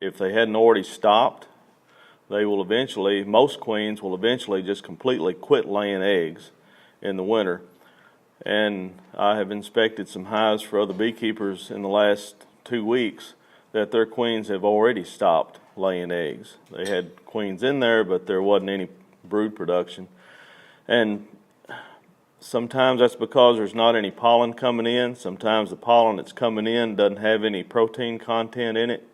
if they hadn't already stopped, they will eventually, most queens will eventually just completely quit laying eggs in the winter. And I have inspected some hives for other beekeepers in the last 2 weeks that their queens have already stopped laying eggs. They had queens in there, but there wasn't any brood production. And sometimes that's because there's not any pollen coming in. Sometimes the pollen that's coming in doesn't have any protein content in it.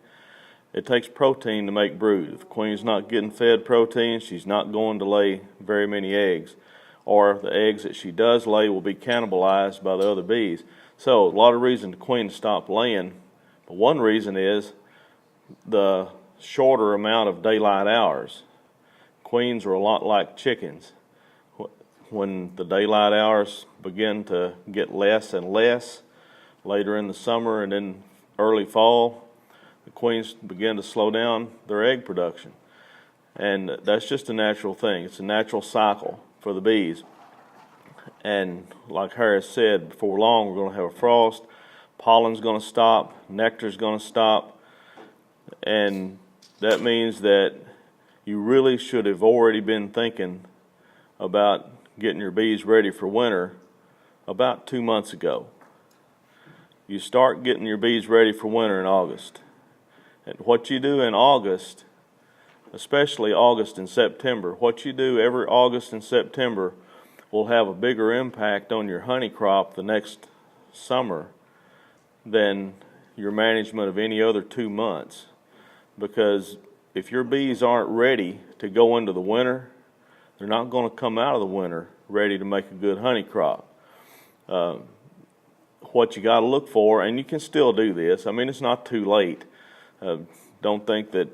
It takes protein to make brood. If the queen's not getting fed protein, she's not going to lay very many eggs. Or the eggs that she does lay will be cannibalized by the other bees. So a lot of reason the queen stopped laying. But one reason is the shorter amount of daylight hours. Queens are a lot like chickens. When the daylight hours begin to get less and less later in the summer and then early fall, the queens begin to slow down their egg production. And that's just a natural thing. It's a natural cycle for the bees. And like Harris said, before long we're going to have a frost, pollen's going to stop, nectar's going to stop, and that means that you really should have already been thinking about getting your bees ready for winter about 2 months ago. You start getting your bees ready for winter in August. And what you do in August, especially August and September, what you do every August and September will have a bigger impact on your honey crop the next summer than your management of any other 2 months. Because if your bees aren't ready to go into the winter, they're not going to come out of the winter ready to make a good honey crop. What you got to look for, and you can still do this, I mean, it's not too late. Don't think that,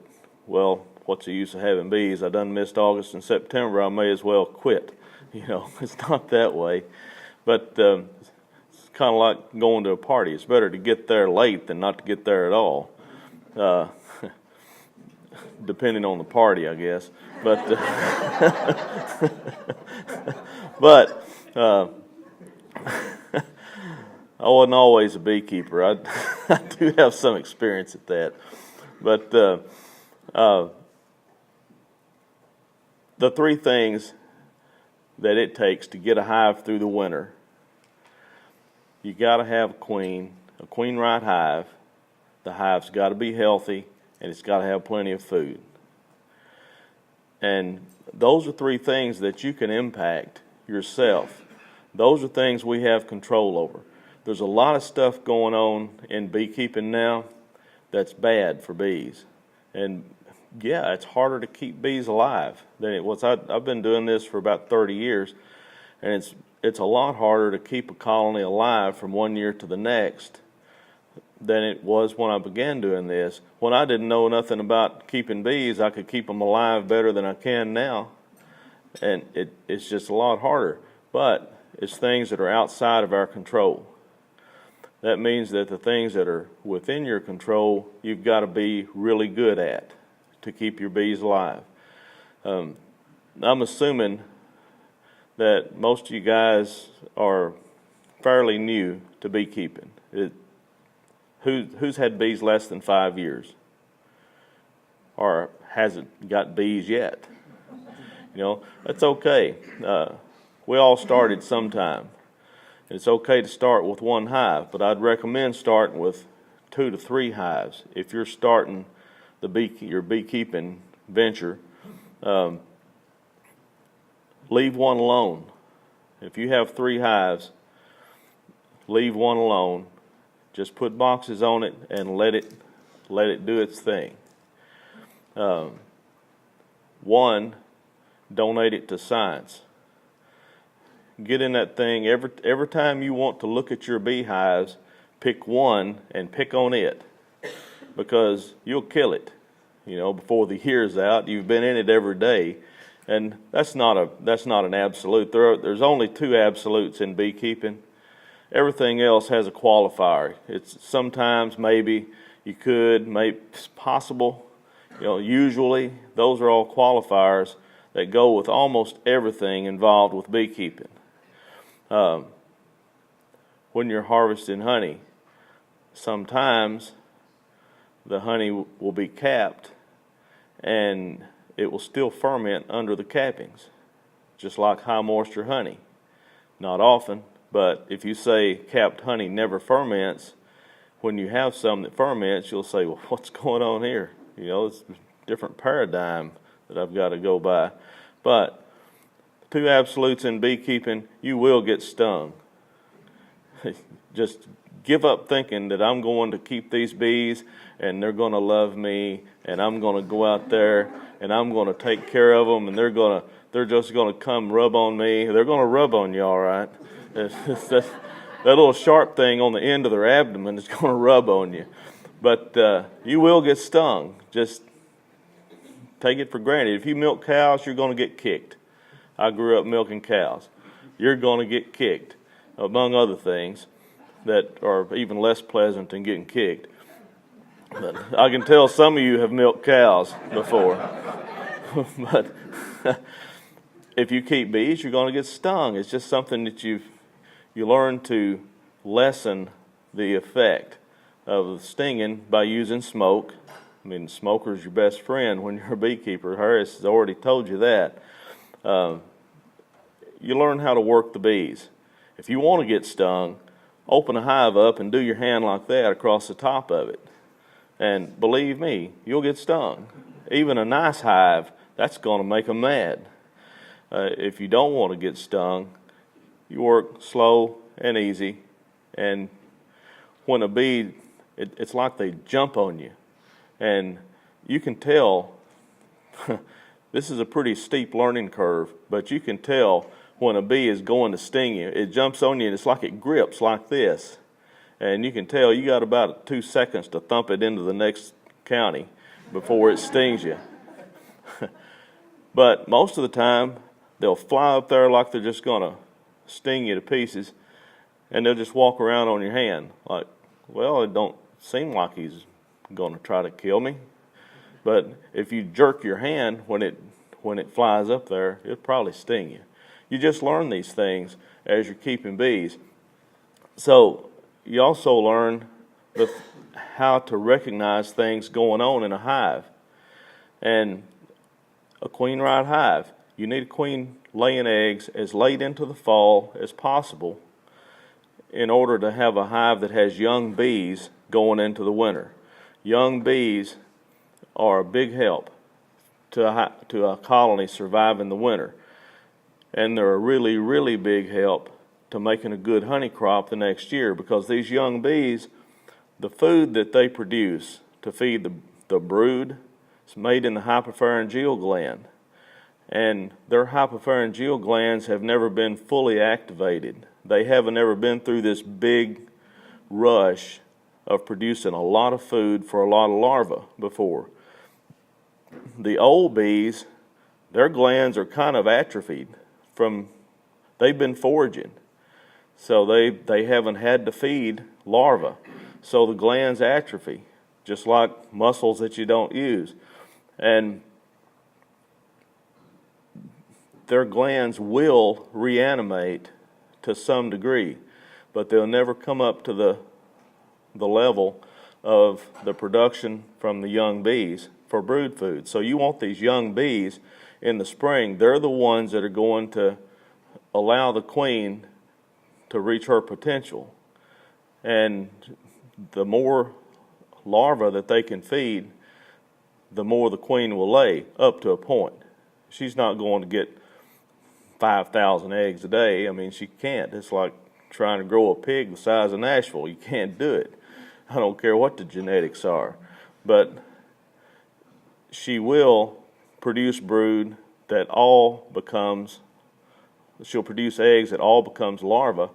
well, what's the use of having bees? I done missed August and September, I may as well quit. You know, it's not that way. But it's kind of like going to a party. It's better to get there late than not to get there at all. Depending on the party, I guess. But but I wasn't always a beekeeper. I do have some experience at that. But the three things that it takes to get a hive through the winter: you got to have a queen right hive. The hive's got to be healthy, and it's got to have plenty of food. And those are three things that you can impact yourself. Those are things we have control over. There's a lot of stuff going on in beekeeping now that's bad for bees. And yeah, it's harder to keep bees alive than it was. I've been doing this for about 30 years, and it's a lot harder to keep a colony alive from one year to the next than it was when I began doing this. When I didn't know nothing about keeping bees, I could keep them alive better than I can now. And it's just a lot harder. But it's things that are outside of our control. That means that the things that are within your control, you've got to be really good at to keep your bees alive. I'm assuming that most of you guys are fairly new to beekeeping. Who's had bees less than 5 years? Or hasn't got bees yet? You know, that's okay. We all started sometime. It's okay to start with one hive, but I'd recommend starting with 2 to 3 hives. If you're starting your beekeeping venture, leave one alone. If you have 3 hives, leave one alone. Just put boxes on it and let it do its thing. 1, donate it to science. Get in that thing. Every time you want to look at your beehives, pick one and pick on it, because you'll kill it. You know, before the year's out, you've been in it every day, and that's not an absolute. There's only 2 absolutes in beekeeping. Everything else has a qualifier. It's sometimes, maybe, you could, maybe it's possible. You know, usually those are all qualifiers that go with almost everything involved with beekeeping. When you're harvesting honey, sometimes the honey will be capped, and it will still ferment under the cappings, just like high moisture honey. Not often, but if you say capped honey never ferments, when you have some that ferments, you'll say, well, what's going on here? It's a different paradigm that I've got to go by. But two absolutes in beekeeping: you will get stung. Just give up thinking that I'm going to keep these bees and they're going to love me and I'm going to go out there and I'm going to take care of them and they're just going to come rub on me. They're going to rub on you, all right. That little sharp thing on the end of their abdomen is going to rub on you. But you will get stung. Just take it for granted. If you milk cows, you're going to get kicked. I grew up milking cows. You're going to get kicked, among other things that are even less pleasant than getting kicked. But I can tell some of you have milked cows before. But if you keep bees, you're going to get stung. It's just something that you learn to lessen the effect of stinging by using smoke. I mean, smoker's your best friend when you're a beekeeper. Harris has already told you that. You learn how to work the bees. If you want to get stung, open a hive up and do your hand like that across the top of it. And believe me, you'll get stung. Even a nice hive, that's going to make them mad. If you don't want to get stung, you work slow and easy. And when a bee, it's like they jump on you. And you can tell, this is a pretty steep learning curve, but you can tell when a bee is going to sting you. It jumps on you and it's like it grips like this. And you can tell you got about 2 seconds to thump it into the next county before it stings you. But most of the time, they'll fly up there like they're just going to sting you to pieces, and they'll just walk around on your hand like, well, it don't seem like he's going to try to kill me. But if you jerk your hand when it flies up there, it'll probably sting you. You just learn these things as you're keeping bees. So you also learn how to recognize things going on in a hive. And a queen-right hive, you need a queen laying eggs as late into the fall as possible in order to have a hive that has young bees going into the winter. Young bees are a big help to a colony surviving the winter. And they're a really, really big help to making a good honey crop the next year, because these young bees, the food that they produce to feed the brood is made in the hypopharyngeal gland. And their hypopharyngeal glands have never been fully activated. They haven't ever been through this big rush of producing a lot of food for a lot of larvae before. The old bees, their glands are kind of atrophied they've been foraging. So they haven't had to feed larvae. So the glands atrophy, just like muscles that you don't use. And their glands will reanimate to some degree, but they'll never come up to the level of the production from the young bees for brood food. So you want these young bees in the spring. They're the ones that are going to allow the queen to reach her potential. And the more larvae that they can feed, the more the queen will lay, up to a point. She's not going to get 5,000 eggs a day. I mean, she can't. It's like trying to grow a pig the size of Nashville. You can't do it. I don't care what the genetics are. But she will produce brood that all becomes, she'll produce eggs that all becomes larvae.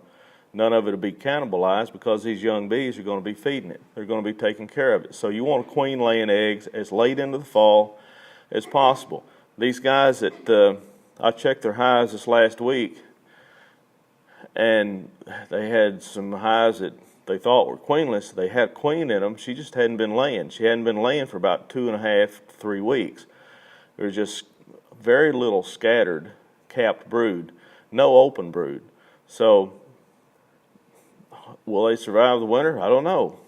None of it will be cannibalized because these young bees are going to be feeding it. They're going to be taking care of it. So you want a queen laying eggs as late into the fall as possible. These guys that I checked their hives this last week, and they had some hives that they thought were queenless. They had queen in them. She just hadn't been laying. She hadn't been laying for about 2.5 to 3 weeks. There was just very little scattered capped brood, no open brood. So will they survive the winter? I don't know.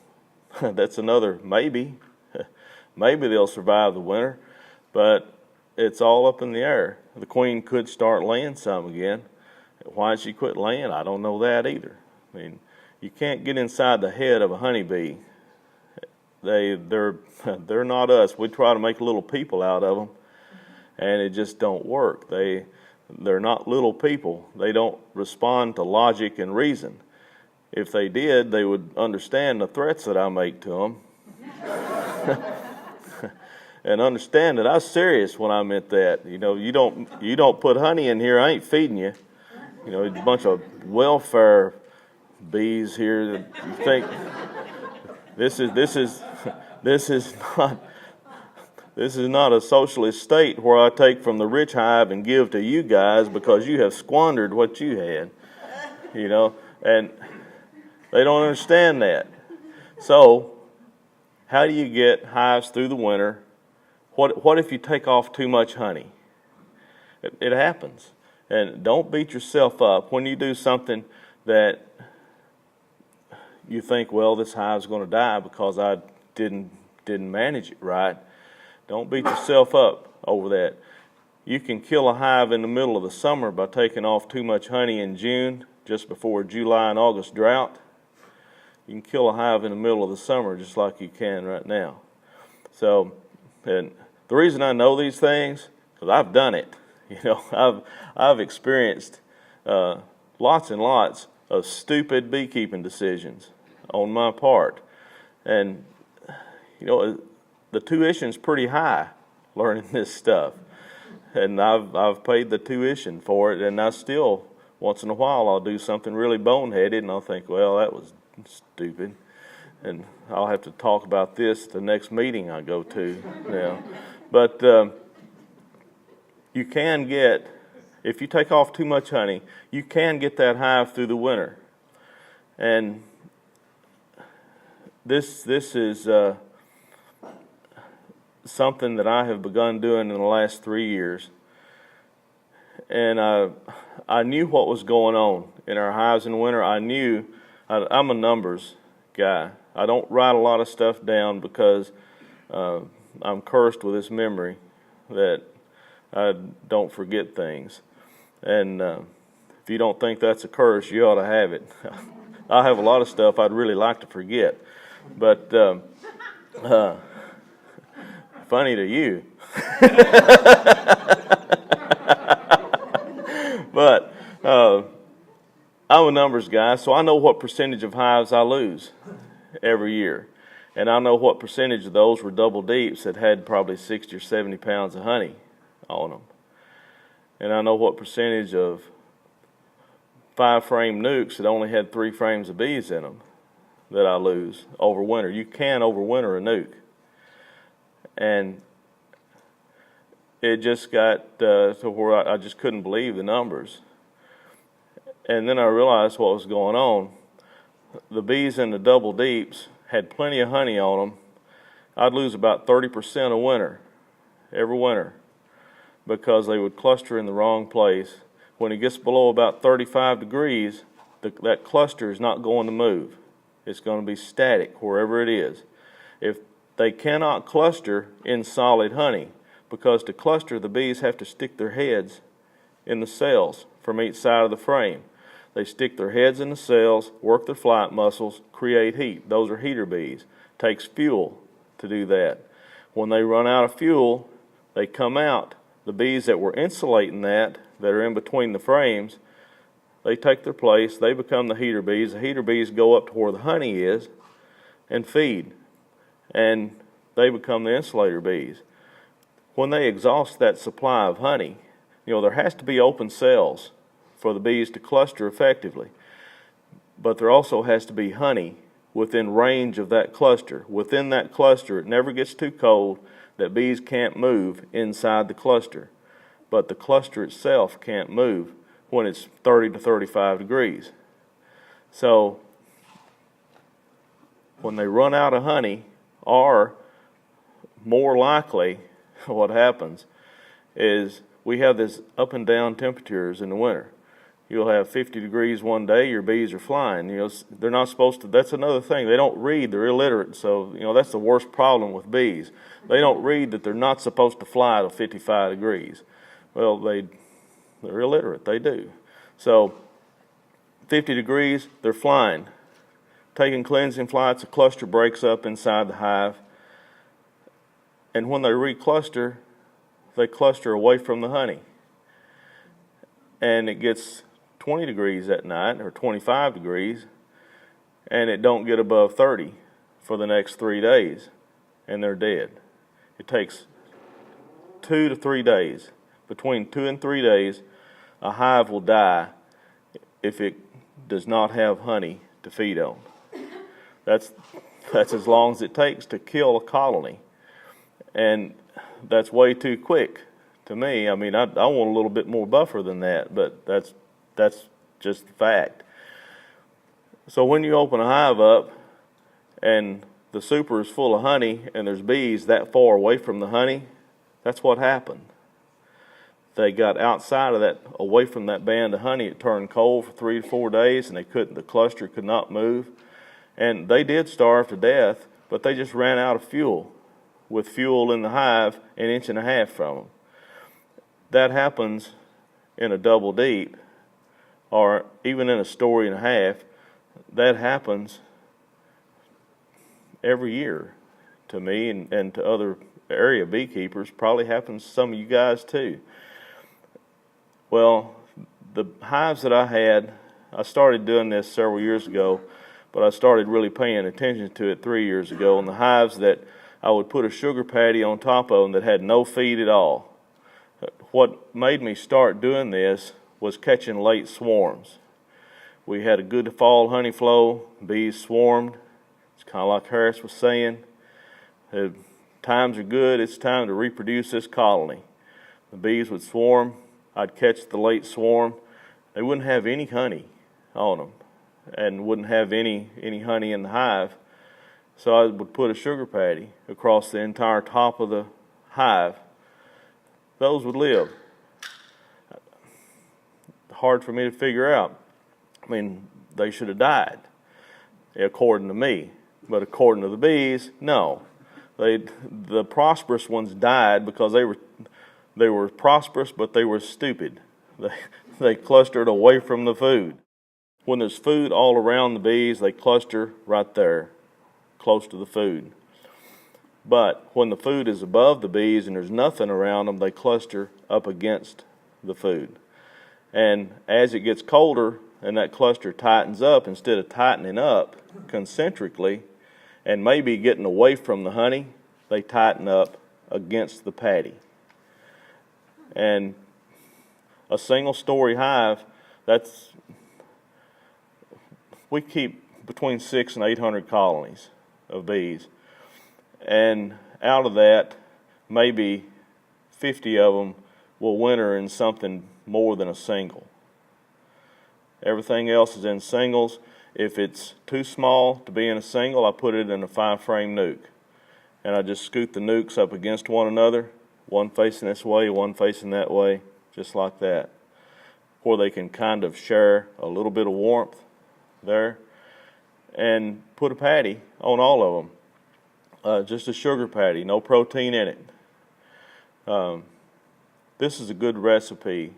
That's another maybe. Maybe they'll survive the winter, but it's all up in the air. The queen could start laying some again. Why she quit laying, I don't know that either. I mean, you can't get inside the head of a honeybee. They're not us. We try to make little people out of them, and it just don't work. They're not little people. They don't respond to logic and reason. If they did, they would understand the threats that I make to them. And understand that I was serious when I meant that. You know, you don't put honey in here, I ain't feeding you. You know, a bunch of welfare bees here that you think this is not a socialist state where I take from the rich hive and give to you guys because you have squandered what you had. You know, and they don't understand that. So, how do you get hives through the winter? What if you take off too much honey? It happens. And don't beat yourself up when you do something that you think, well, this hive's going to die because I didn't manage it right. Don't beat yourself up over that. You can kill a hive in the middle of the summer by taking off too much honey in June, just before July and August drought. You can kill a hive in the middle of the summer just like you can right now. So, and the reason I know these things, because I've done it. You know, I've experienced lots and lots of stupid beekeeping decisions on my part. And, you know, the tuition's pretty high learning this stuff. And I've paid the tuition for it, and I still, once in a while, I'll do something really boneheaded, and I'll think, well, that was stupid. And I'll have to talk about this at the next meeting I go to now. But you can get, if you take off too much honey, you can get that hive through the winter. And this is something that I have begun doing in the last 3 years. And I knew what was going on in our hives in the winter. I'm a numbers guy. I don't write a lot of stuff down because I'm cursed with this memory that I don't forget things. And if you don't think that's a curse, you ought to have it. I have a lot of stuff I'd really like to forget. But funny to you. But I'm a numbers guy, so I know what percentage of hives I lose every year. And I know what percentage of those were double deeps that had probably 60 or 70 pounds of honey on them. And I know what percentage of 5-frame nukes that only had 3 frames of bees in them that I lose over winter. You can overwinter a nuke. And it just got to where I just couldn't believe the numbers. And then I realized what was going on. The bees in the double deeps had plenty of honey on them. I'd lose about 30% a winter, every winter, because they would cluster in the wrong place. When it gets below about 35 degrees, that cluster is not going to move. It's going to be static wherever it is. If they cannot cluster in solid honey, because to cluster, the bees have to stick their heads in the cells from each side of the frame. They stick their heads in the cells, work their flight muscles, create heat. Those are heater bees. Takes fuel to do that. When they run out of fuel, they come out. The bees that were insulating that are in between the frames, they take their place. They become the heater bees. The heater bees go up to where the honey is and feed. And they become the insulator bees. When they exhaust that supply of honey, there has to be open cells for the bees to cluster effectively. But there also has to be honey within range of that cluster. Within that cluster, it never gets too cold that bees can't move inside the cluster. But the cluster itself can't move when it's 30 to 35 degrees. So when they run out of honey, or more likely what happens is we have this up and down temperatures in the winter. You'll have 50 degrees one day, your bees are flying. They're not supposed to. That's another thing. They don't read. They're illiterate. So, that's the worst problem with bees. They don't read that they're not supposed to fly to 55 degrees. Well, they're illiterate. They do. So, 50 degrees, they're flying. Taking cleansing flights, a cluster breaks up inside the hive. And when they recluster, they cluster away from the honey. And it gets 20 degrees at night, or 25 degrees, and it don't get above 30 for the next 3 days, and they're dead. It takes 2 to 3 days. Between 2 and 3 days, a hive will die if it does not have honey to feed on. That's as long as it takes to kill a colony, and that's way too quick to me. I mean, I want a little bit more buffer than that, but that's just the fact. So when you open a hive up and the super is full of honey and there's bees that far away from the honey, that's what happened. They got outside of that, away from that band of honey. It turned cold for 3 to 4 days, and the cluster could not move. And they did starve to death, but they just ran out of fuel, with fuel in the hive an inch and a half from them. That happens in a double deep, or even in a story and a half. That happens every year to me and to other area beekeepers. Probably happens to some of you guys too. Well, the hives that I had, I started doing this several years ago, but I started really paying attention to it 3 years ago. And the hives that I would put a sugar patty on top of them that had no feed at all. What made me start doing this was catching late swarms. We had a good fall honey flow, bees swarmed. It's kind of like Harris was saying. The times are good, it's time to reproduce this colony. The bees would swarm, I'd catch the late swarm. They wouldn't have any honey on them and wouldn't have any honey in the hive. So I would put a sugar patty across the entire top of the hive. Those would live. Hard for me to figure out. I mean, they should have died, according to me. But according to the bees, no. The prosperous ones died because they were prosperous, but they were stupid. They clustered away from the food. When there's food all around the bees, they cluster right there, close to the food. But when the food is above the bees and there's nothing around them, they cluster up against the food. And as it gets colder and that cluster tightens up, instead of tightening up concentrically and maybe getting away from the honey, they tighten up against the patty. And a single story hive, we keep between 600 and 800 colonies of bees. And out of that, maybe 50 of them will winter in something more than a single. Everything else is in singles. If it's too small to be in a single, I put it in a 5-frame nuke. And I just scoot the nukes up against one another, one facing this way, one facing that way, just like that, where they can kind of share a little bit of warmth there, and put a patty on all of them. Just a sugar patty, no protein in it. This is a good recipe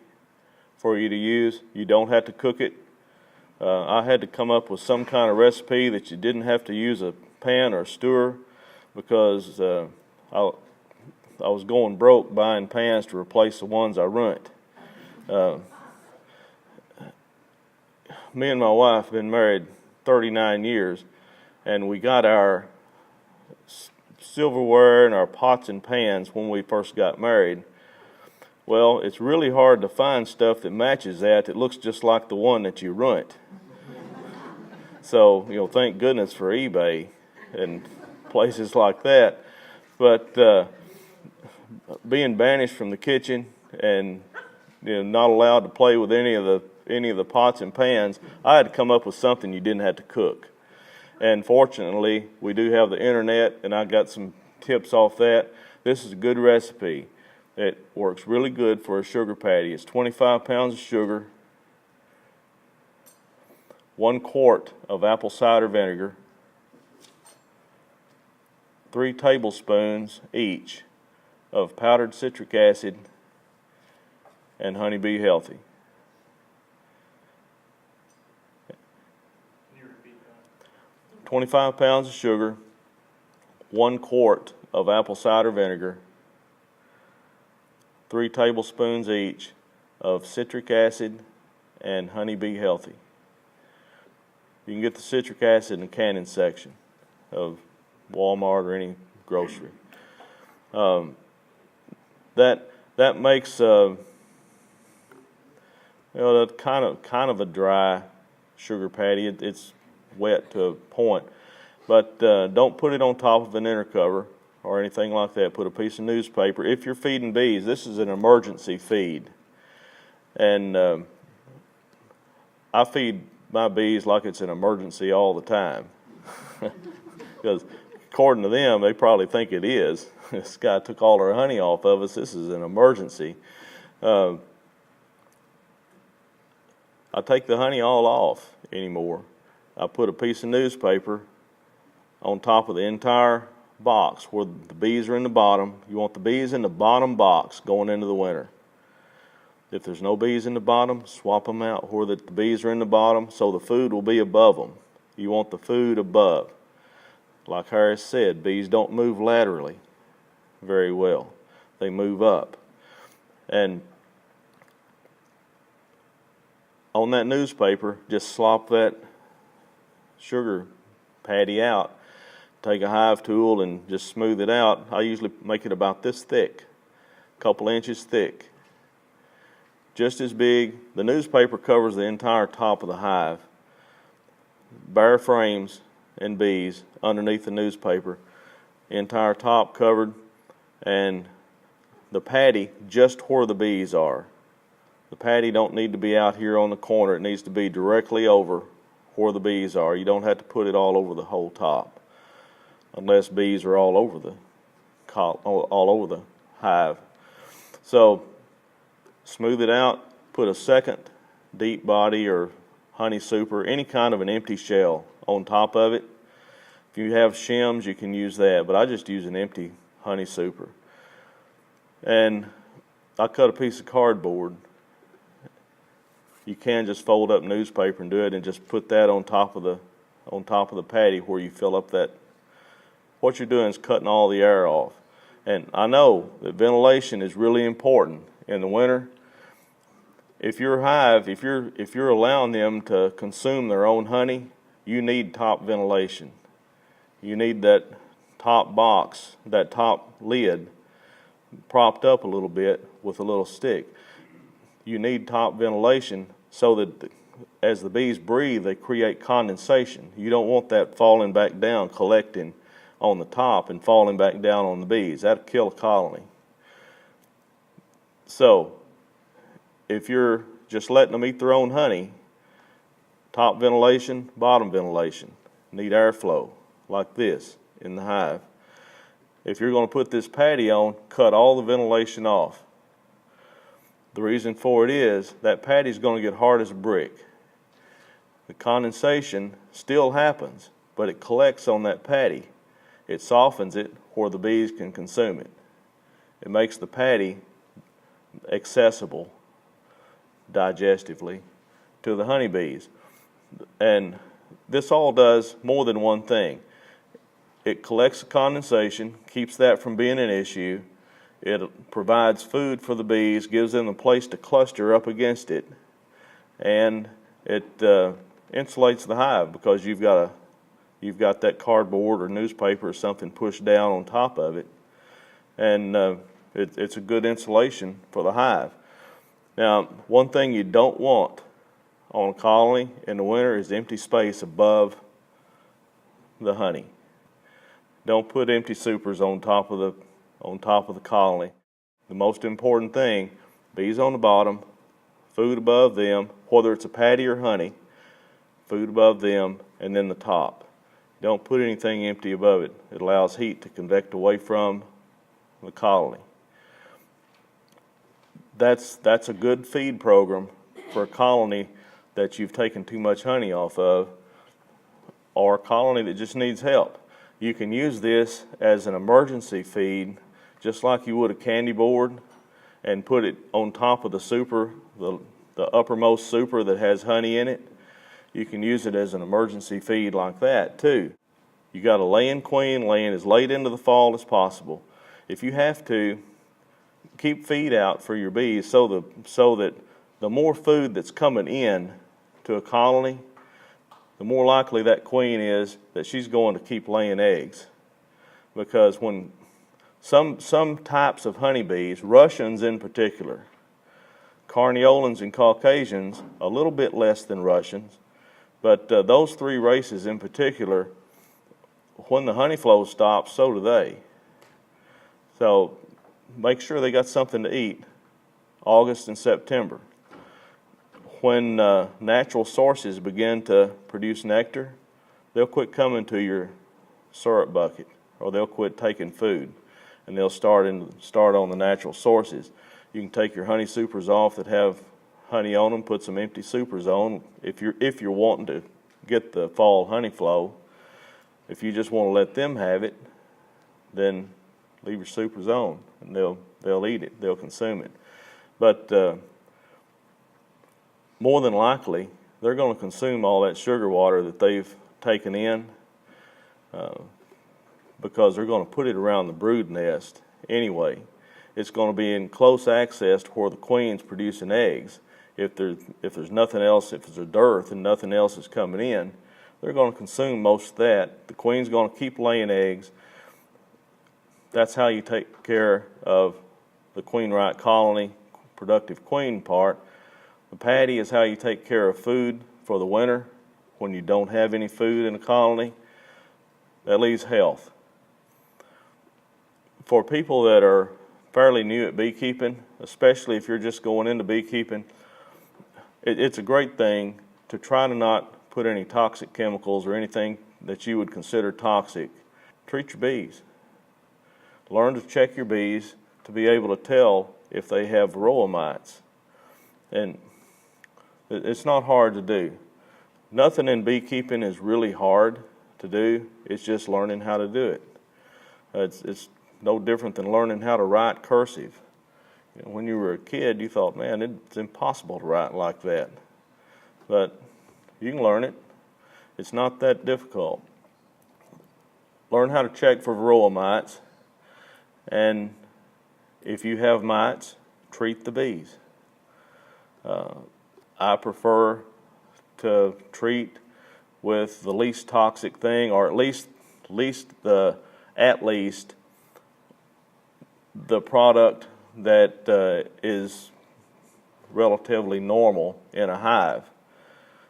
for you to use. You don't have to cook it. I had to come up with some kind of recipe that you didn't have to use a pan or a stir, because I was going broke buying pans to replace the ones I ruined. Me and my wife have been married 39 years, and we got our silverware and our pots and pans when we first got married. Well, it's really hard to find stuff that matches that looks just like the one that you ruined. So, thank goodness for eBay and places like that. But being banished from the kitchen and not allowed to play with any of the pots and pans, I had to come up with something you didn't have to cook. And fortunately, we do have the internet, and I got some tips off that. This is a good recipe. It works really good for a sugar patty. It's 25 pounds of sugar, 1 quart of apple cider vinegar, 3 tablespoons each of powdered citric acid and Honeybee Healthy. 25 pounds of sugar, 1 quart of apple cider vinegar, 3 tablespoons each of citric acid and Honeybee Healthy. You can get the citric acid in the canning section of Walmart or any grocery. That makes kind of a dry sugar patty. It's wet to a point, but don't put it on top of an inner cover or anything like that. Put a piece of newspaper. If you're feeding bees, this is an emergency feed, and I feed my bees like it's an emergency all the time, because according to them, they probably think it is. This guy took all our honey off of us. This is an emergency. I take the honey all off anymore. I put a piece of newspaper on top of the entire box where the bees are in the bottom. You want the bees in the bottom box going into the winter. If there's no bees in the bottom, swap them out where the bees are in the bottom so the food will be above them. You want the food above. Like Harris said, bees don't move laterally very well. They move up. And on that newspaper, just slop that sugar patty out. Take a hive tool and just smooth it out. I usually make it about this thick, a couple inches thick. Just as big. The newspaper covers the entire top of the hive. Bare frames and bees underneath the newspaper. Entire top covered, and the patty just where the bees are. The patty don't need to be out here on the corner. It needs to be directly over where the bees are. You don't have to put it all over the whole top, unless bees are all over the hive. So smooth it out. Put a second deep body or honey super, any kind of an empty shell on top of it. If you have shims, you can use that, but I just use an empty honey super. And I cut a piece of cardboard. You can just fold up newspaper and do it, and just put that on top of the patty where you fill up that. What you're doing is cutting all the air off. And I know that ventilation is really important in the winter. If your hive, if you're allowing them to consume their own honey, you need top ventilation. You need that top box, that top lid, propped up a little bit with a little stick. You need top ventilation so that as the bees breathe, they create condensation. You don't want that falling back down, collecting on the top and falling back down on the bees. That'll kill a colony. So if you're just letting them eat their own honey, top ventilation, bottom ventilation, need airflow like this in the hive. If you're going to put this patty on, cut all the ventilation off. The reason for it is that patty is going to get hard as a brick. The condensation still happens, but it collects on that patty. It softens it where the bees can consume it. It makes the patty accessible digestively to the honeybees. And this all does more than one thing. It collects the condensation, keeps that from being an issue. It provides food for the bees, gives them a place to cluster up against it, and it insulates the hive because you've got that cardboard or newspaper or something pushed down on top of it, and it's a good insulation for the hive. Now, one thing you don't want on a colony in the winter is empty space above the honey. Don't put empty supers on top of the colony. The most important thing, bees on the bottom, food above them, whether it's a patty or honey, food above them, and then the top. Don't put anything empty above it. It allows heat to convect away from the colony. That's a good feed program for a colony that you've taken too much honey off of, or a colony that just needs help. You can use this as an emergency feed, just like you would a candy board, and put it on top of the super, the uppermost super that has honey in it. You can use it as an emergency feed like that too. You got a laying queen laying as late into the fall as possible. If you have to, keep feed out for your bees so that the more food that's coming in to a colony, the more likely that queen is that she's going to keep laying eggs. Because when some types of honeybees, Russians in particular, Carniolans and Caucasians, a little bit less than Russians, but those three races in particular, when the honey flow stops, so do they. So make sure they got something to eat August and September. When natural sources begin to produce nectar, they'll quit coming to your syrup bucket, or they'll quit taking food, and they'll start on the natural sources. You can take your honey supers off that have honey on them, put some empty supers on if you're wanting to get the fall honey flow. If you just want to let them have it, then leave your supers on, and they'll eat it, they'll consume it. But more than likely, they're going to consume all that sugar water that they've taken in, because they're going to put it around the brood nest anyway. It's going to be in close access to where the queen's producing eggs. If there's nothing else, if there's a dearth and nothing else is coming in, they're going to consume most of that. The queen's going to keep laying eggs. That's how you take care of the queen-right colony, productive queen part. The patty is how you take care of food for the winter when you don't have any food in a colony. That leaves health. For people that are fairly new at beekeeping, especially if you're just going into beekeeping, it's a great thing to try to not put any toxic chemicals or anything that you would consider toxic. Treat your bees. Learn to check your bees to be able to tell if they have varroa mites. And it's not hard to do. Nothing in beekeeping is really hard to do. It's just learning how to do it. It's no different than learning how to write cursive. When you were a kid, you thought, man, it's impossible to write like that. But you can learn it. It's not that difficult. Learn how to check for varroa mites. And if you have mites, treat the bees. I prefer to treat with the least toxic thing, or at least the product that is relatively normal in a hive.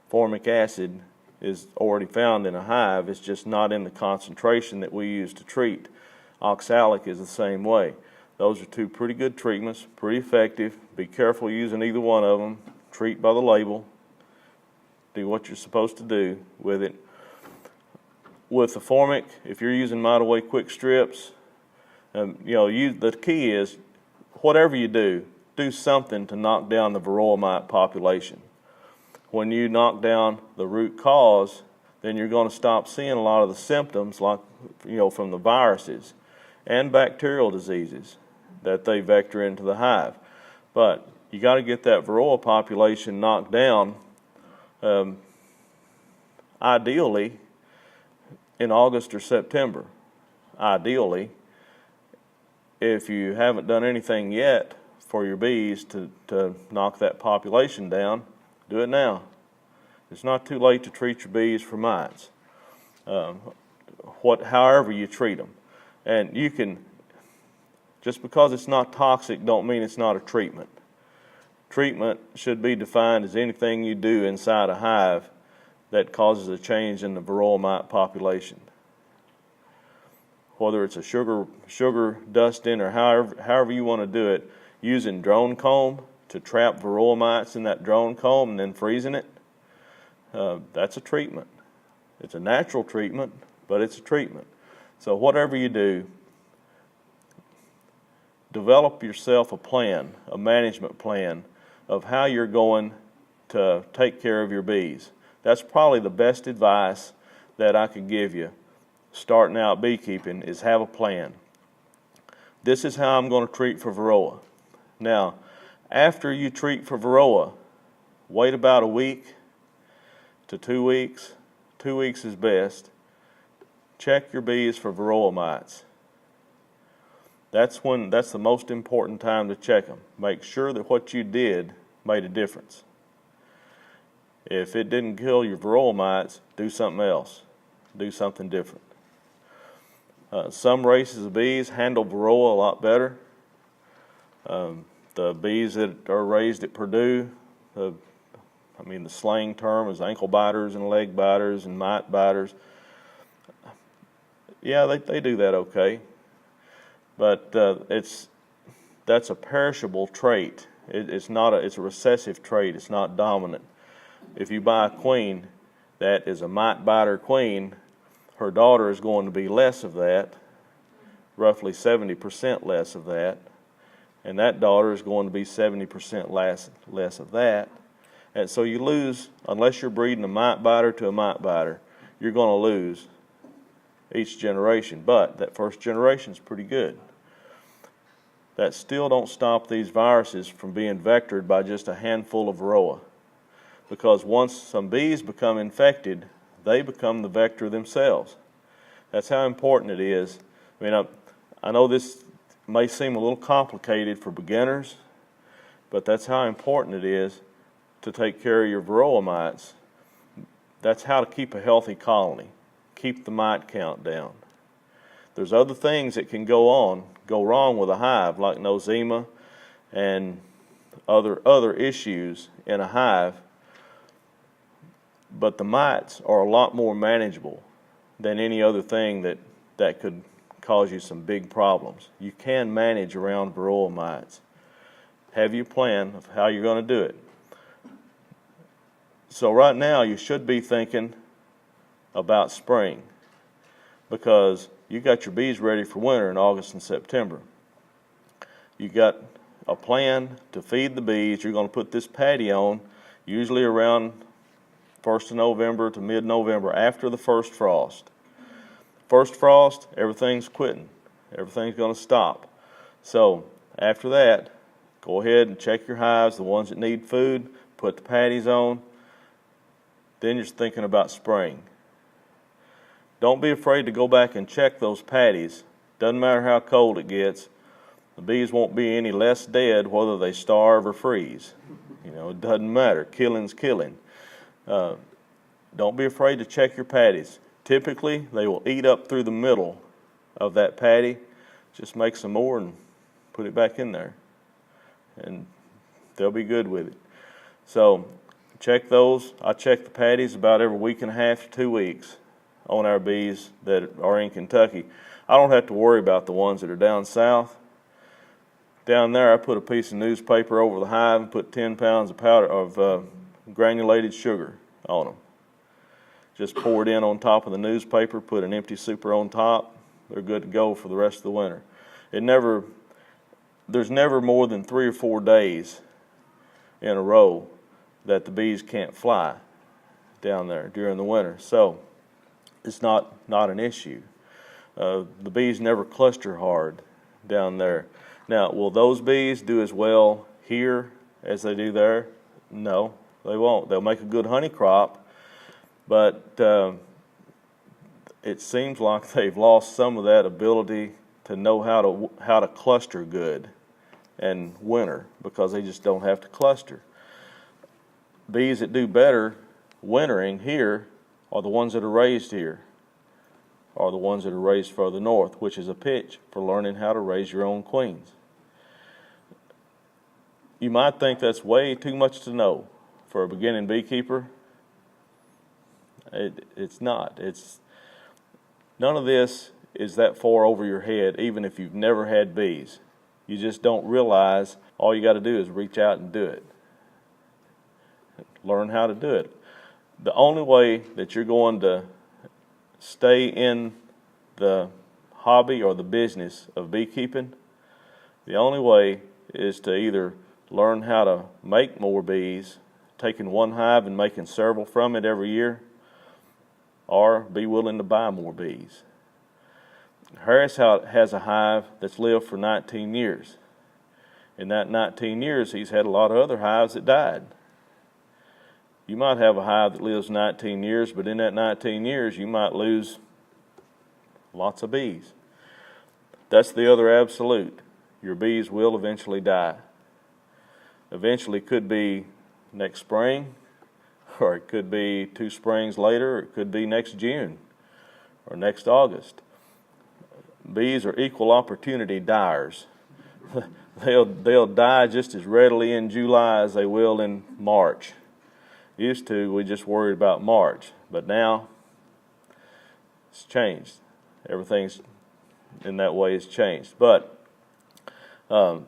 Formic acid is already found in a hive. It's just not in the concentration that we use to treat. Oxalic is the same way. Those are two pretty good treatments, pretty effective. Be careful using either one of them. Treat by the label. Do what you're supposed to do with it. With the formic, if you're using mite away quick strips, the key is whatever you do something to knock down the varroa mite population. When you knock down the root cause, then you're going to stop seeing a lot of the symptoms, like from the viruses and bacterial diseases that they vector into the hive. But you got to get that varroa population knocked down, ideally in August or September. Ideally, if you haven't done anything yet for your bees to knock that population down, do it now. It's not too late to treat your bees for mites, however you treat them. And you can, just because it's not toxic don't mean it's not a treatment. Treatment should be defined as anything you do inside a hive that causes a change in the varroa mite population. Whether it's a sugar dusting or however you want to do it, using drone comb to trap varroa mites in that drone comb and then freezing it, that's a treatment. It's a natural treatment, but it's a treatment. So whatever you do, develop yourself a plan, a management plan of how you're going to take care of your bees. That's probably the best advice that I could give you starting out beekeeping, is have a plan. This is how I'm going to treat for varroa. Now, after you treat for varroa, wait about a week to 2 weeks. 2 weeks is best. Check your bees for varroa mites. That's the most important time to check them. Make sure that what you did made a difference. If it didn't kill your varroa mites, do something else. Do something different. Some races of bees handle varroa a lot better. The bees that are raised at Purdue, the slang term is ankle biters and leg biters and mite biters. Yeah, they do that okay. But that's a perishable trait. It's a recessive trait. It's not dominant. If you buy a queen that is a mite biter queen, her daughter is going to be less of that, roughly 70% less of that, and that daughter is going to be 70% less of that. And so you lose, unless you're breeding a mite biter to a mite biter, you're going to lose each generation. But that first generation is pretty good. That still don't stop these viruses from being vectored by just a handful of varroa. Because once some bees become infected, they become the vector themselves. That's how important it is. I know this may seem a little complicated for beginners, but that's how important it is to take care of your varroa mites. That's how to keep a healthy colony, keep the mite count down. There's other things that can go wrong with a hive, like nosema and other issues in a hive, but the mites are a lot more manageable than any other thing that could cause you some big problems. You can manage around varroa mites. Have your plan of how you're going to do it. So right now you should be thinking about spring, because you got your bees ready for winter in August and September. You got a plan to feed the bees. You're going to put this patty on usually around 1st of November to mid-November, after the first frost. First frost, everything's quitting. Everything's going to stop. So after that, go ahead and check your hives, the ones that need food, put the patties on. Then you're thinking about spring. Don't be afraid to go back and check those patties. Doesn't matter how cold it gets. The bees won't be any less dead whether they starve or freeze. It doesn't matter. Killing's killing. Don't be afraid to check your patties. Typically, they will eat up through the middle of that patty. Just make some more and put it back in there, and they'll be good with it. So check those. I check the patties about every week and a half to 2 weeks on our bees that are in Kentucky. I don't have to worry about the ones that are down south. Down there, I put a piece of newspaper over the hive and put 10 pounds of powder of granulated sugar on them. Just pour it in on top of the newspaper, put an empty super on top. They're good to go for the rest of the winter. There's never more than 3 or 4 days in a row that the bees can't fly down there during the winter. So it's not an issue. The bees never cluster hard down there. Now, will those bees do as well here as they do there? No, they won't. They'll make a good honey crop, but it seems like they've lost some of that ability to know how to cluster good and winter, because they just don't have to cluster. Bees that do better wintering here are the ones that are raised here, are the ones that are raised further north, which is a pitch for learning how to raise your own queens. You might think that's way too much to know for a beginning beekeeper. It's not. None of this is that far over your head, even if you've never had bees. You just don't realize all you got to do is reach out and do it. Learn how to do it. The only way that you're going to stay in the hobby or the business of beekeeping, the only way is to either learn how to make more bees taking one hive and making several from it every year, or be willing to buy more bees. Harris has a hive that's lived for 19 years. In that 19 years, he's had a lot of other hives that died. You might have a hive that lives 19 years, but in that 19 years, you might lose lots of bees. That's the other absolute. Your bees will eventually die. Eventually could be next spring, or it could be 2 springs later, or it could be next June, or next August. Bees are equal opportunity diers. They'll die just as readily in July as they will in March. Used to, we just worried about March, but now it's changed. Everything's in that way has changed. But learn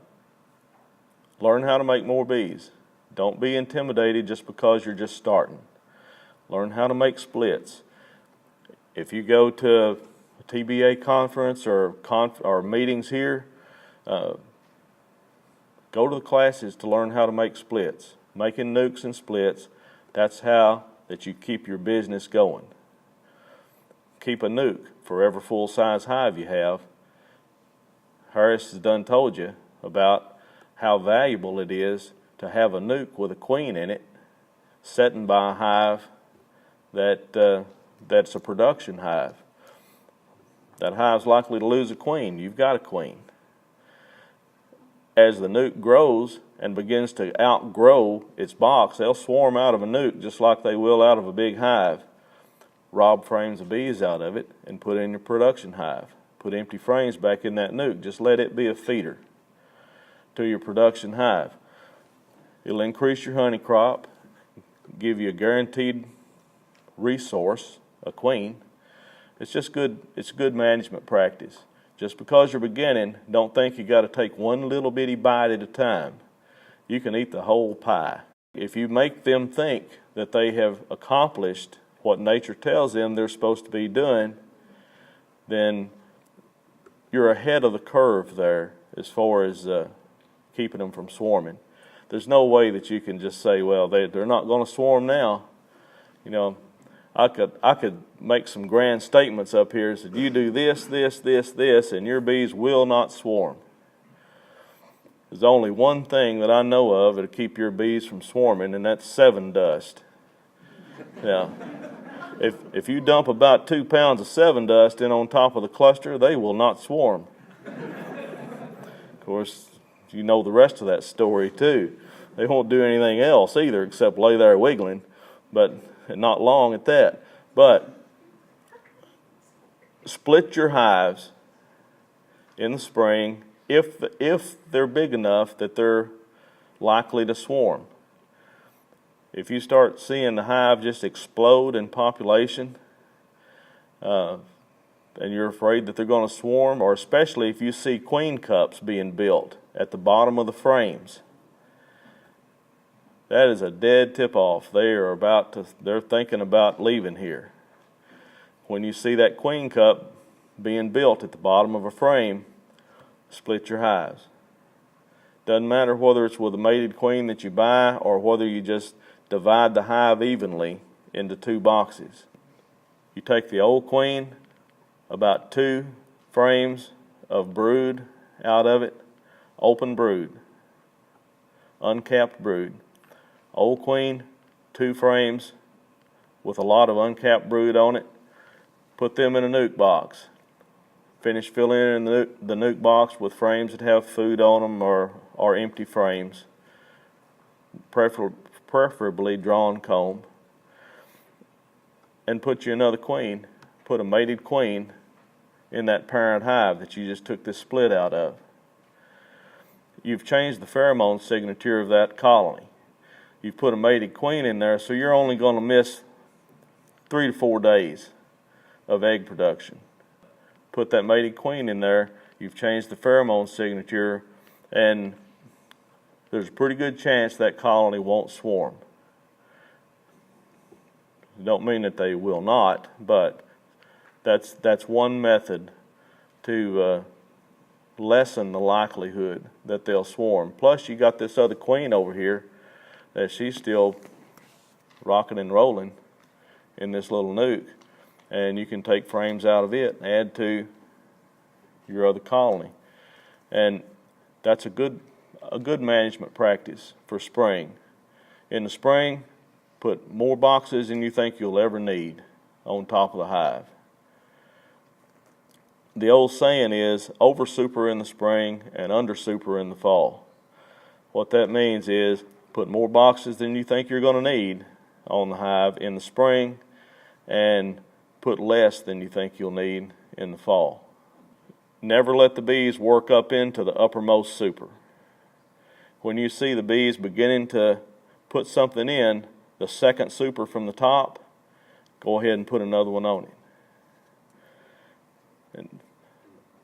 how to make more bees. Don't be intimidated just because you're just starting. Learn how to make splits. If you go to a TBA conference or meetings here, go to the classes to learn how to make splits. Making nukes and splits, that's how that you keep your business going. Keep a nuke for every full-size hive you have. Harris has done told you about how valuable it is to have a nuke with a queen in it, sitting by a hive that's a production hive. That hive's likely to lose a queen. You've got a queen. As the nuke grows and begins to outgrow its box, they'll swarm out of a nuke just like they will out of a big hive. Rob frames of bees out of it and put in your production hive. Put empty frames back in that nuke. Just let it be a feeder to your production hive. It'll increase your honey crop, give you a guaranteed resource, a queen. It's just good. It's good management practice. Just because you're beginning, don't think you got to take one little bitty bite at a time. You can eat the whole pie. If you make them think that they have accomplished what nature tells them they're supposed to be doing, then you're ahead of the curve there as far as keeping them from swarming. There's no way that you can just say, well, they're not going to swarm now. You know, I could make some grand statements up here that you do this, this, this, this, and your bees will not swarm. There's only one thing that I know of that'll keep your bees from swarming, and that's 7 dust. Now, if you dump about 2 pounds of 7 dust in on top of the cluster, they will not swarm. Of course, you know the rest of that story too. They won't do anything else either except lay there wiggling, but not long at that. But split your hives in the spring if they're big enough that they're likely to swarm. If you start seeing the hive just explode in population, and you're afraid that they're going to swarm, or especially if you see queen cups being built at the bottom of the frames, that is a dead tip-off. They're thinking about leaving here. When you see that queen cup being built at the bottom of a frame, split your hives. Doesn't matter whether it's with a mated queen that you buy or whether you just divide the hive evenly into 2 boxes. You take the old queen, about 2 frames of brood out of it, open brood, uncapped brood. Old queen, 2 frames with a lot of uncapped brood on it. Put them in a nuke box. Finish filling in the nuke box with frames that have food on them or empty frames, preferably drawn comb. And put you another queen, put a mated queen in that parent hive that you just took this split out of. You've changed the pheromone signature of that colony. You've put a mated queen in there, so you're only going to miss 3 to 4 days of egg production. Put that mated queen in there, you've changed the pheromone signature, and there's a pretty good chance that colony won't swarm. Don't mean that they will not, but that's one method to lessen the likelihood that they'll swarm. Plus, you got this other queen over here that she's still rocking and rolling in this little nuke, and you can take frames out of it and add to your other colony. And that's a good management practice for spring. In the spring, put more boxes than you think you'll ever need on top of the hive. The old saying is over super in the spring and under super in the fall. What that means is put more boxes than you think you're going to need on the hive in the spring and put less than you think you'll need in the fall. Never let the bees work up into the uppermost super. When you see the bees beginning to put something in, the second super from the top, go ahead and put another one on it. And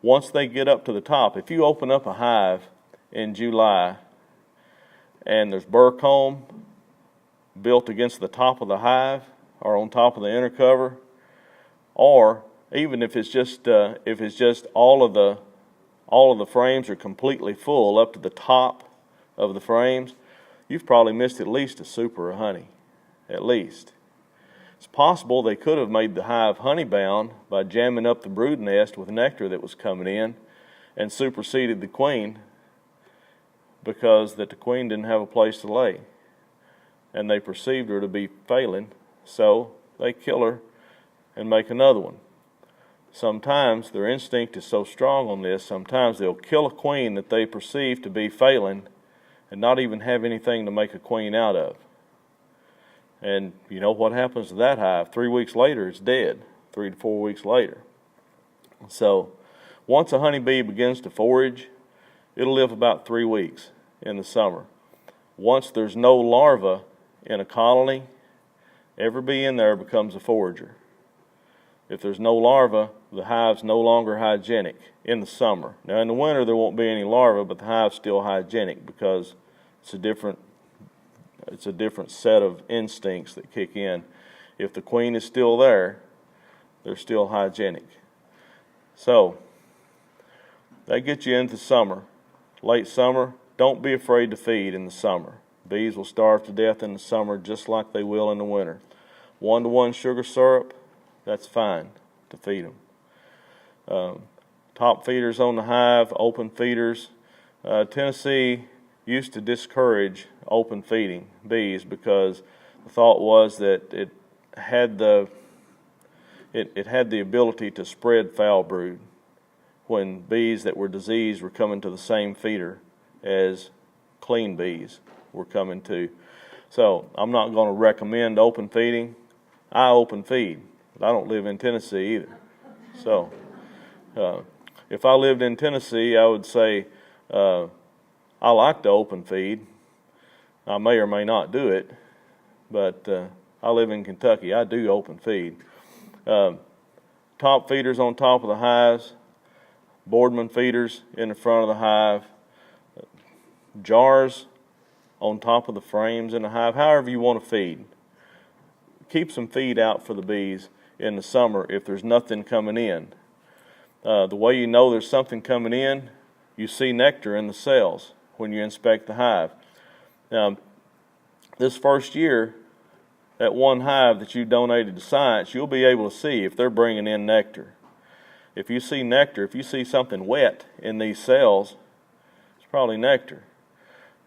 once they get up to the top, if you open up a hive in July and there's burr comb built against the top of the hive or on top of the inner cover, or even if it's just all of the frames are completely full up to the top of the frames, you've probably missed at least a super of honey, at least. It's possible they could have made the hive honey bound by jamming up the brood nest with nectar that was coming in and superseded the queen, because that the queen didn't have a place to lay and they perceived her to be failing, so they kill her and make another one. Sometimes their instinct is so strong on this, sometimes they'll kill a queen that they perceive to be failing and not even have anything to make a queen out of. And you know what happens to that hive? 3 weeks later, it's dead. 3 to 4 weeks later. So once a honeybee begins to forage, it'll live about 3 weeks in the summer. Once there's no larva in a colony, every bee in there becomes a forager. If there's no larva, the hive's no longer hygienic in the summer. Now in the winter there won't be any larva, but the hive's still hygienic because it's a different set of instincts that kick in. If the queen is still there, they're still hygienic. So that gets you into summer. Late summer, don't be afraid to feed in the summer. Bees will starve to death in the summer just like they will in the winter. 1-to-1 sugar syrup, that's fine to feed them. Top feeders on the hive, open feeders. Tennessee used to discourage open feeding bees because the thought was that it had the ability to spread foul brood when bees that were diseased were coming to the same feeder as clean bees were coming to. So I'm not going to recommend open feeding. I open feed, but I don't live in Tennessee either. So if I lived in Tennessee, I would say I like to open feed. I may or may not do it, but I live in Kentucky. I do open feed. Top feeders on top of the hives, Boardman feeders in the front of the hive, jars on top of the frames in the hive, however you want to feed. Keep some feed out for the bees in the summer if there's nothing coming in. The way you know there's something coming in, you see nectar in the cells when you inspect the hive. Now, this first year, that one hive that you donated to science, you'll be able to see if they're bringing in nectar. If you see nectar, if you see something wet in these cells, it's probably nectar.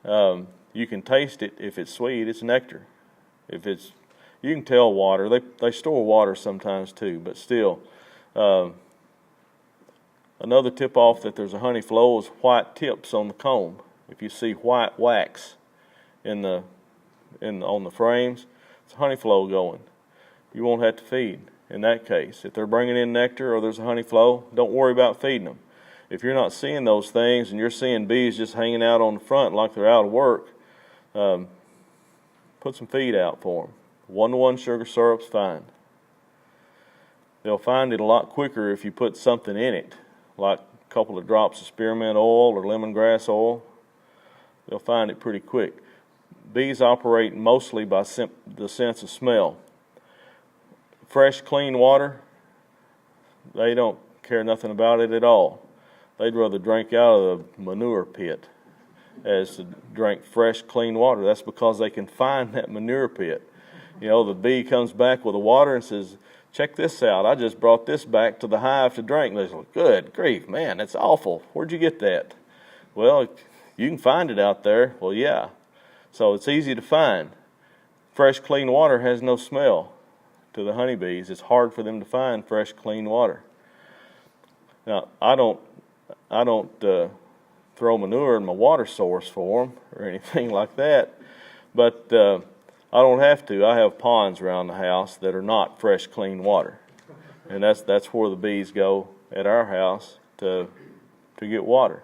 You can taste it. If it's sweet, it's nectar. If it's, you can tell water. They store water sometimes too, but still. Another tip-off that there's a honey flow is white tips on the comb. If you see white wax on the frames, it's a honey flow going. You won't have to feed in that case. If they're bringing in nectar or there's a honey flow, don't worry about feeding them. If you're not seeing those things and you're seeing bees just hanging out on the front like they're out of work, put some feed out for them. 1-to-1 sugar syrup's fine. They'll find it a lot quicker if you put something in it, like a couple of drops of spearmint oil or lemongrass oil. They'll find it pretty quick. Bees operate mostly by the sense of smell. Fresh, clean water, they don't care nothing about it at all. They'd rather drink out of the manure pit as to drink fresh, clean water. That's because they can find that manure pit. You know, the bee comes back with the water and says, check this out. I just brought this back to the hive to drink. And they say, good grief, man, that's awful. Where'd you get that? Well, you can find it out there. Well, yeah. So it's easy to find. Fresh, clean water has no smell to the honeybees. It's hard for them to find fresh, clean water. Now, I don't throw manure in my water source for them or anything like that, but I don't have to. I have ponds around the house that are not fresh, clean water, and that's where the bees go at our house to get water.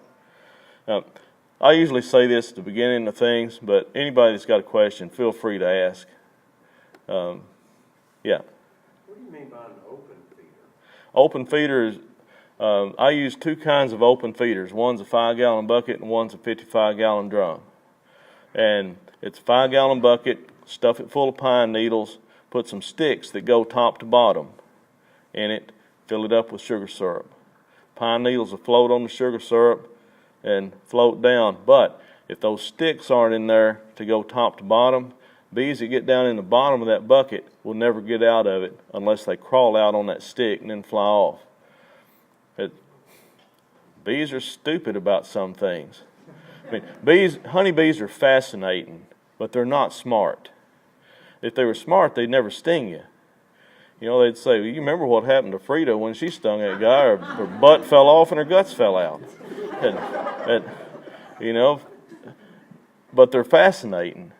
Now, I usually say this at the beginning of things, but anybody that's got a question, feel free to ask. Yeah. What do you mean by an open feeder? Open feeder is, I use two kinds of open feeders. One's a 5-gallon bucket and one's a 55-gallon drum. And it's a 5-gallon bucket, stuff it full of pine needles, put some sticks that go top to bottom in it, fill it up with sugar syrup. Pine needles will float on the sugar syrup and float down, but if those sticks aren't in there to go top to bottom, bees that get down in the bottom of that bucket will never get out of it unless they crawl out on that stick and then fly off. Bees are stupid about some things. I mean, honeybees are fascinating, but they're not smart. If they were smart, they'd never sting you. You know, they'd say, well, you remember what happened to Frida when she stung that guy? Her butt fell off and her guts fell out. You know, but they're fascinating.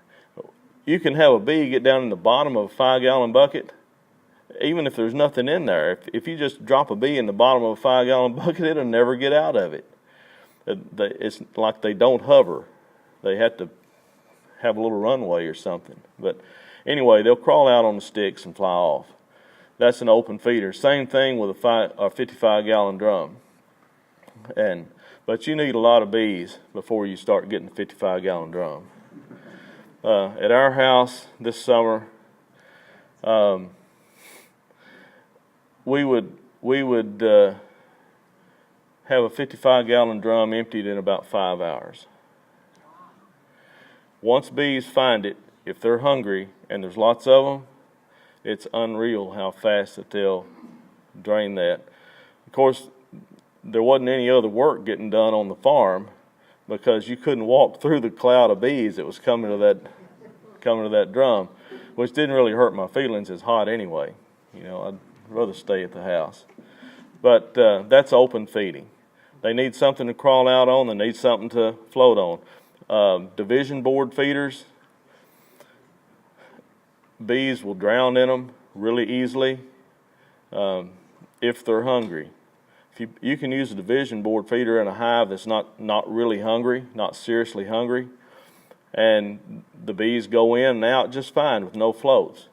You can have a bee get down in the bottom of a 5-gallon bucket, even if there's nothing in there. If you just drop a bee in the bottom of a 5-gallon bucket, it'll never get out of it. It's like they don't hover. They have to have a little runway or something. But anyway, they'll crawl out on the sticks and fly off. That's an open feeder. Same thing with a 55-gallon drum. But you need a lot of bees before you start getting a 55-gallon drum. At our house this summer, we would have a 55-gallon drum emptied in about 5 hours. Once bees find it, if they're hungry and there's lots of them, it's unreal how fast that they'll drain that. Of course, there wasn't any other work getting done on the farm because you couldn't walk through the cloud of bees that was coming to that drum, which didn't really hurt my feelings. It's hot anyway. You know, I'd rather stay at the house. But that's open feeding. They need something to crawl out on. They need something to float on. Division board feeders, bees will drown in them really easily if they're hungry. You can use a division board feeder in a hive that's not really hungry, not seriously hungry, and the bees go in and out just fine with no floats.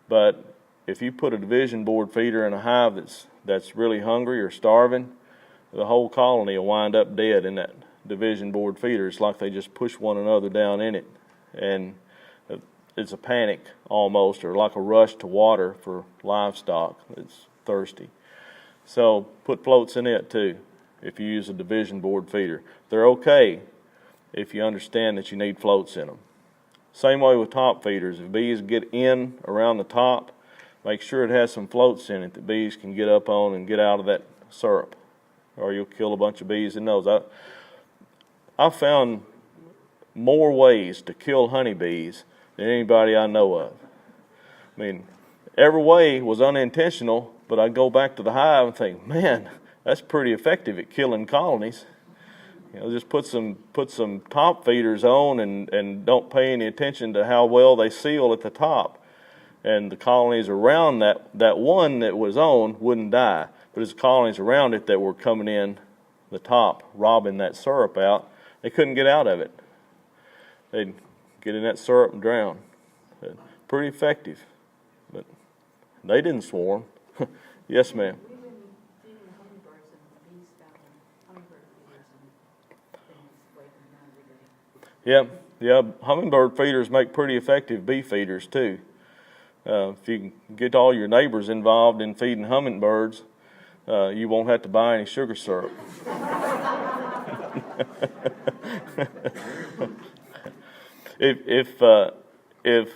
But if you put a division board feeder in a hive that's really hungry or starving, the whole colony will wind up dead in that division board feeder. It's like they just push one another down in it, and it's a panic almost, or like a rush to water for livestock that's thirsty. So put floats in it too if you use a division board feeder. They're okay if you understand that you need floats in them. Same way with top feeders. If bees get in around the top, make sure it has some floats in it that bees can get up on and get out of that syrup, or you'll kill a bunch of bees in those. I've found more ways to kill honeybees than anybody I know of. I mean, every way was unintentional, but I go back to the hive and think, man, that's pretty effective at killing colonies. You know, just put some top feeders on and don't pay any attention to how well they seal at the top. And the colonies around that one that was on wouldn't die. But it's colonies around it that were coming in the top, robbing that syrup out, they couldn't get out of it. They'd get in that syrup and drown. Pretty effective. But they didn't swarm. Yes, ma'am. We've been feeding hummingbirds and bees down in hummingbird feeders and things, waiting around every day. Yeah. Hummingbird feeders make pretty effective bee feeders too. If you can get all your neighbors involved in feeding hummingbirds, you won't have to buy any sugar syrup. if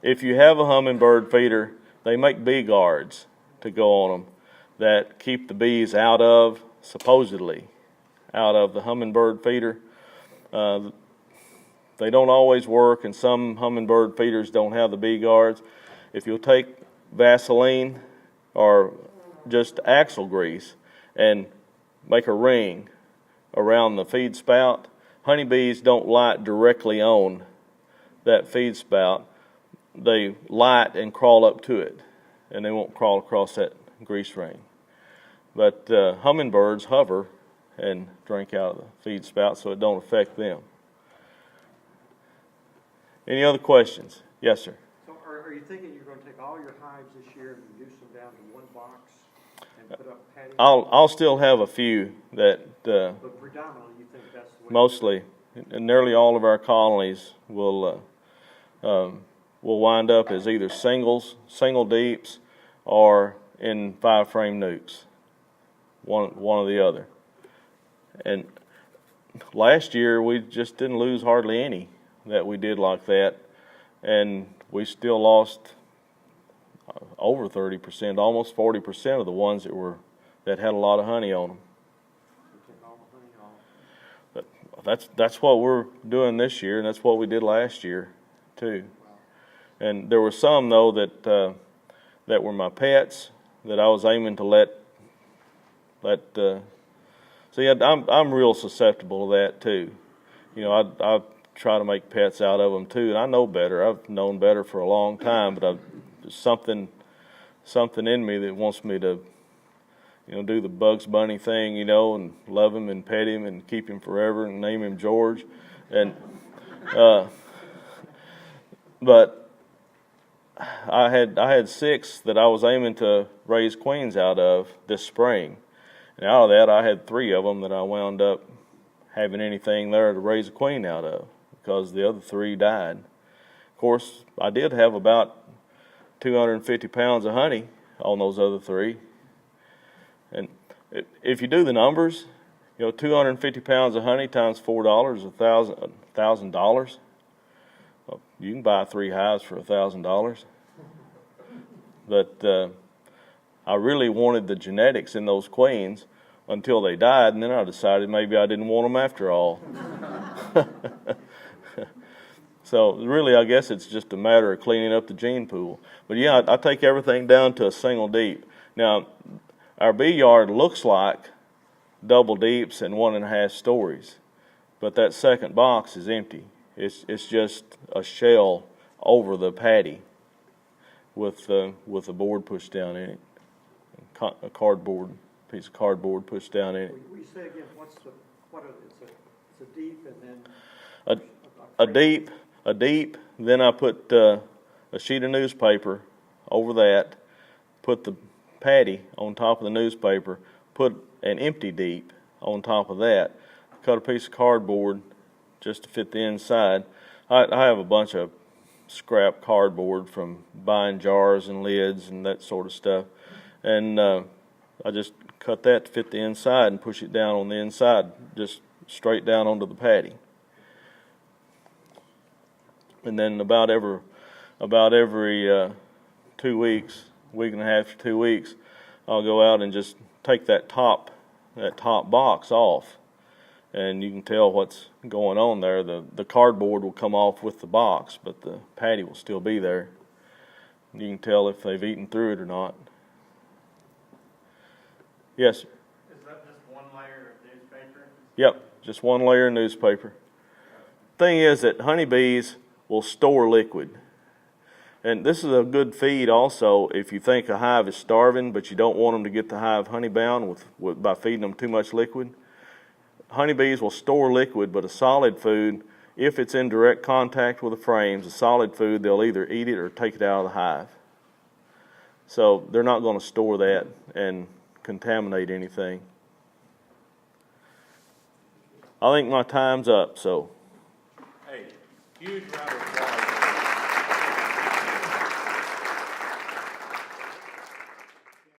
if you have a hummingbird feeder, they make bee guards to go on them that keep the bees supposedly out of the hummingbird feeder. They don't always work, and some hummingbird feeders don't have the bee guards. If you'll take Vaseline or just axle grease and make a ring around the feed spout, honeybees don't light directly on that feed spout. They light and crawl up to it, and they won't crawl across that grease ring. But hummingbirds hover and drink out of the feed spout, so it don't affect them. Any other questions? Yes, sir. So are you thinking you're going to take all your hives this year and reduce them down to one box and put up patio? I'll still have a few that But predominantly you think that's the way? mostly, and nearly all of our colonies will wind up as either single deeps, or in 5-frame nukes, one or the other. And last year we just didn't lose hardly any that we did like that, and we still lost over 30%, almost 40% of the ones that had a lot of honey on them. Take all the honey off. That's what we're doing this year, and that's what we did last year too. Wow. And there were some though that were my pets that I was aiming to let. See, I'm real susceptible to that too. You know, I try to make pets out of them too, and I know better. I've known better for a long time, but there's something in me that wants me to, do the Bugs Bunny thing, and love him and pet him and keep him forever and name him George, and but I had 6 that I was aiming to raise queens out of this spring, and out of that I had 3 of them that I wound up having anything there to raise a queen out of, because the other 3 died. Of course, I did have about 250 pounds of honey on those other 3. And if you do the numbers, 250 pounds of honey times $4, $1,000. Well, you can buy 3 hives for $1,000. But I really wanted the genetics in those queens until they died, and then I decided maybe I didn't want them after all. So really, I guess it's just a matter of cleaning up the gene pool. But yeah, I take everything down to a single deep. Now, our bee yard looks like double deeps and 1.5 stories, but that second box is empty. It's just a shell over the patty with a board pushed down in it, a piece of cardboard pushed down in it. Will you say again, it's a deep and then? A deep, then I put a sheet of newspaper over that, put the patty on top of the newspaper, put an empty deep on top of that, cut a piece of cardboard just to fit the inside. I have a bunch of scrap cardboard from buying jars and lids and that sort of stuff, and I just cut that to fit the inside and push it down on the inside, just straight down onto the patty. And then about every 2 weeks, week and a half to 2 weeks, I'll go out and just take that top box off, and you can tell what's going on there. The cardboard will come off with the box, but the patty will still be there. You can tell if they've eaten through it or not. Yes, sir. Is that just one layer of newspaper? Yep, just one layer of newspaper. Thing is that honeybees will store liquid. And this is a good feed also if you think a hive is starving, but you don't want them to get the hive honey bound by feeding them too much liquid. Honeybees will store liquid, but a solid food, if it's in direct contact with the frames, a solid food, they'll either eat it or take it out of the hive. So they're not going to store that and contaminate anything. I think my time's up, so. Hey, huge round of applause.